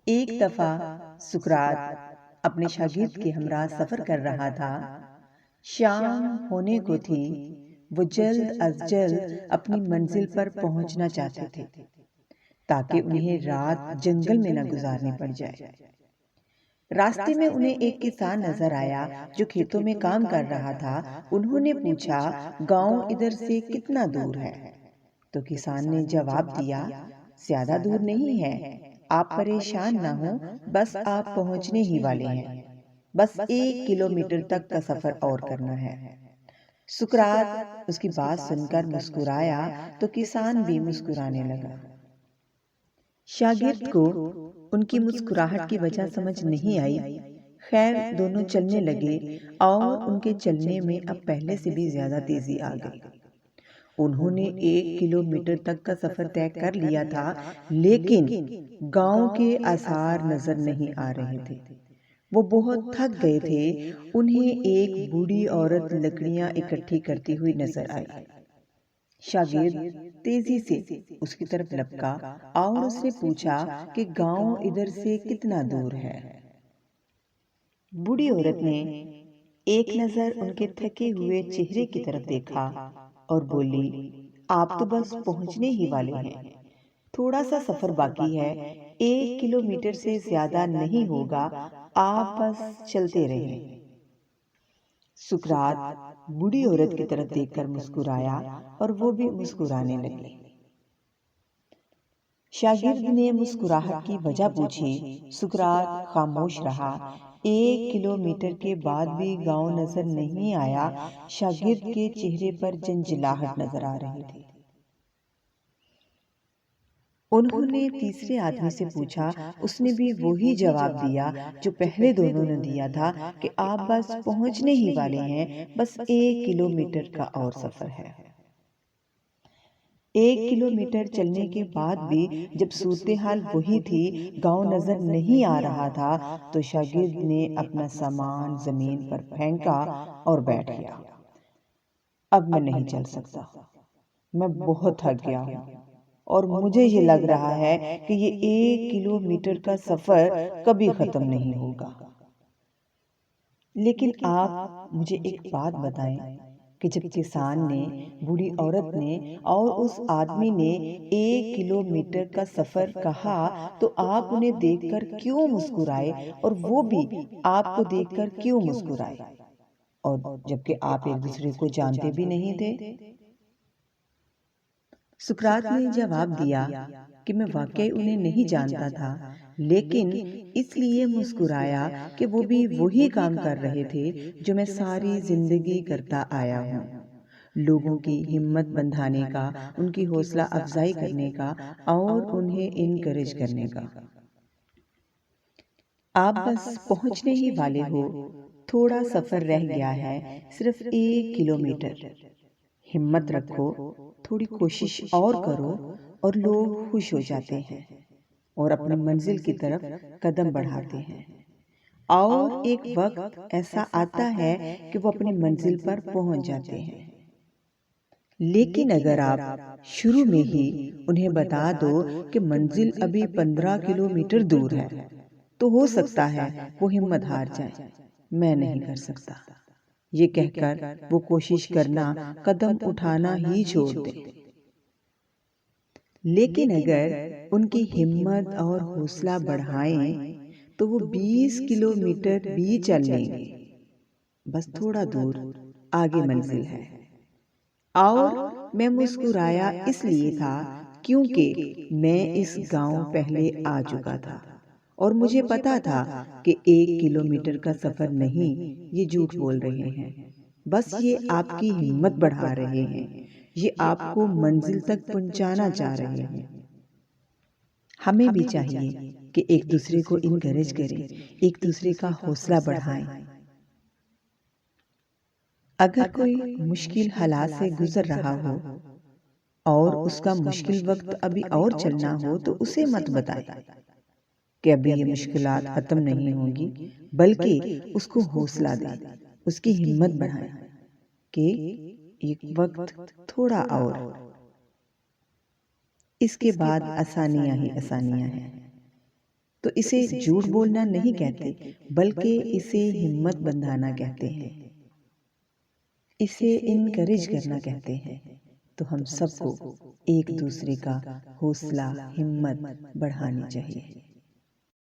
ایک دفعہ سقراط اپنے شاگرد کے ہمراہ سفر کر رہا تھا۔ شام ہونے کو تھی۔ وہ جلد از جلد اپنی منزل پر پہنچنا چاہتے تھے تاکہ انہیں رات جنگل میں نہ گزارنی پڑ جائے۔ راستے میں انہیں ایک کسان نظر آیا جو کھیتوں میں کام کر رہا تھا۔ انہوں نے پوچھا، گاؤں ادھر سے کتنا دور ہے؟ تو کسان نے جواب دیا، زیادہ دور نہیں ہے، آپ پریشان نہ ہوں، بس آپ پہنچنے ہی والے ہیں، بس 1 کلومیٹر تک کا سفر اور کرنا ہے۔ سقراط اس کی بات سن کر مسکرایا تو کسان بھی مسکرانے لگا۔ شاگرد کو ان کی مسکراہٹ کی وجہ سمجھ نہیں آئی۔ خیر دونوں چلنے لگے اور ان کے چلنے میں اب پہلے سے بھی زیادہ تیزی آ گئی۔ انہوں نے 1 کلومیٹر تک کا سفر طے کر لیا تھا، لیکن گاؤں کے آثار نظر نہیں آ رہے تھے۔ وہ بہت تھک گئے تھے۔ انہیں ایک بوڑھی عورت لکڑیاں اکٹھی کرتی ہوئی نظر آئی۔ شاگرد تیزی سے اس کی طرف لپکا اور اس نے پوچھا کہ گاؤں ادھر سے کتنا دور ہے؟ بوڑھی عورت نے ایک نظر ان کے تھکے ہوئے چہرے کی طرف دیکھا اور بولی، آپ تو بس پہنچنے ہی والے ہیں، تھوڑا سا سفر باقی ہے، 1 کلومیٹر سے زیادہ نہیں ہوگا، آپ بس چلتے رہیں۔ سقراط بوڑھی عورت کی طرف دیکھ کر مسکرایا اور وہ بھی مسکرانے لگی۔ شاگرد نے مسکراہٹ کی وجہ پوچھی۔ سقراط خاموش رہا۔ 1 کلومیٹر کے بعد بھی گاؤں نظر نہیں آیا۔ شاگرد کے چہرے پر جنجلاہٹ نظر آ رہی تھی۔ انہوں نے تیسرے آدمی سے پوچھا، اس نے بھی وہی جواب دیا جو پہلے دونوں نے دیا تھا کہ آپ بس پہنچنے ہی والے ہیں، بس 1 کلومیٹر کا اور سفر ہے۔ 1 کلومیٹر چلنے کے بعد بھی جب صورتحال وہی تھی، گاؤں نظر نہیں آ رہا تھا، تو شاگرد نے اپنا سامان زمین پر پھینکا اور بیٹھ گیا۔ اب میں نہیں چل سکتا، میں بہت تھک گیا ہوں اور مجھے یہ لگ رہا ہے کہ یہ 1 کلومیٹر کا سفر کبھی ختم نہیں ہوگا۔ لیکن آپ مجھے ایک بات بتائیں کہ جب کسان نے، بوڑھی عورت نے اور اس آدمی نے 1 کلومیٹر کا سفر کہا تو آپ انہیں دیکھ کر کیوں مسکرائے اور وہ بھی آپ کو دیکھ کر کیوں مسکرائے، اور جبکہ آپ ایک دوسرے کو جانتے بھی نہیں تھے؟ سقراط نے جواب دیا کہ میں واقعی انہیں نہیں جانتا تھا، لیکن اس لیے مسکرایا کہ وہ بھی وہی کام کر رہے تھے جو میں ساری زندگی کرتا آیا ہوں، لوگوں کی ہمت بندھانے کا، ان کی حوصلہ افزائی کرنے کا اور انہیں انکریج کرنے کا۔ آپ بس پہنچنے ہی والے ہو، تھوڑا سفر رہ گیا ہے، صرف 1 کلومیٹر۔ ہمت رکھو، تھوڑی کوشش اور کرو اور لوگ خوش ہو جاتے ہیں اور اپنی منزل کی طرف قدم بڑھاتے ہیں، اور ایک وقت ایسا آتا ہے کہ وہ اپنی منزل پر پہنچ جاتے ہیں۔ لیکن اگر آپ شروع میں ہی انہیں بتا دو کہ منزل ابھی 15 کلومیٹر دور ہے، تو ہو سکتا ہے وہ ہمت ہار جائے، میں نہیں کر سکتا، یہ کہہ کر وہ کوشش کرنا، قدم اٹھانا ہی چھوڑ دیں۔ لیکن اگر ان کی ہمت اور حوصلہ بڑھائیں تو وہ 20 کلومیٹر بھی چل لیں گے، بس تھوڑا دور آگے منزل ہے۔ اور میں مسکرایا اس لیے تھا کیونکہ میں اس گاؤں پہلے آ چکا تھا اور مجھے پتا تھا کہ 1 کلومیٹر کا سفر نہیں، یہ جھوٹ بول رہے ہیں، بس یہ آپ کی ہمت بڑھا رہے ہیں، یہ آپ کو منزل تک پہنچانا چاہ رہے ہیں۔ ہمیں بھی چاہیے کہ ایک دوسرے کو انکریج کریں، ایک دوسرے کا حوصلہ بڑھائیں۔ اگر کوئی مشکل حالات سے گزر رہا ہو اور اس کا مشکل وقت ابھی اور چلنا ہو تو اسے مت بتائیں کہ ابھی یہ مشکلات ختم نہیں ہوں گی، بلکہ اس کو حوصلہ دیں، اس کی ہمت بڑھائیں کہ ایک وقت تھوڑا اور، اس کے بعد آسانیاں ہی آسانیاں ہیں۔ تو اسے جھوٹ بولنا نہیں کہتے، بلکہ اسے ہمت بندھانا کہتے ہیں، اسے انکریج کرنا کہتے ہیں۔ تو ہم سب کو ایک دوسرے کا حوصلہ، ہمت بڑھانی چاہیے۔